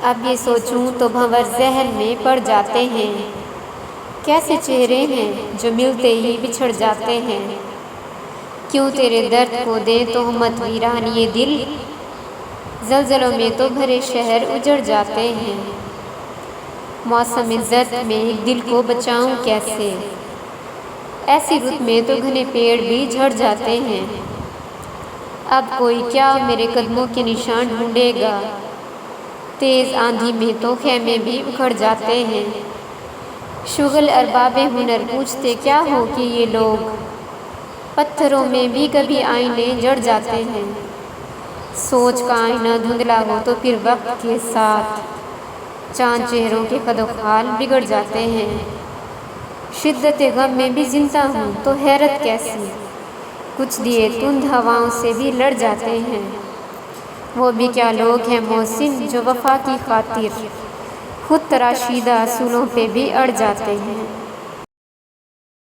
اب یہ سوچوں تو بھنور ذہن میں پڑ جاتے ہیں، کیسے چہرے ہیں جو ملتے ہی بچھڑ جاتے ہیں۔ کیوں تیرے درد کو دیں تہمت ویران یہ دل، زلزلوں میں تو بھرے شہر اجڑ جاتے ہیں۔ موسم زرد میں ایک دل کو بچاؤں کیسے، ایسی رت میں تو گھنے پیڑ بھی جھڑ جاتے ہیں۔ اب کوئی کیا میرے قدموں کے نشان ڈھونڈے گا، تیز آندھی میں تو خیمے بھی اکھڑ جاتے ہیں۔ شغل ارباب ہنر پوچھتے کیا ہو کہ یہ لوگ، پتھروں میں بھی کبھی آئینے جڑ جاتے ہیں۔ سوچ کا آئینہ دھندلا ہو تو پھر وقت کے ساتھ چاند چہروں کے خد و خال بگڑ جاتے ہیں۔ شدت غم میں بھی زندہ ہوں تو حیرت کیسی، کچھ دیے تند ہواؤں سے بھی لڑ جاتے ہیں۔ وہ بھی کیا لوگ ہیں محسن جو وفا کی خاطر خود تراشیدہ اصولوں پہ بھی اڑ جاتے ہیں۔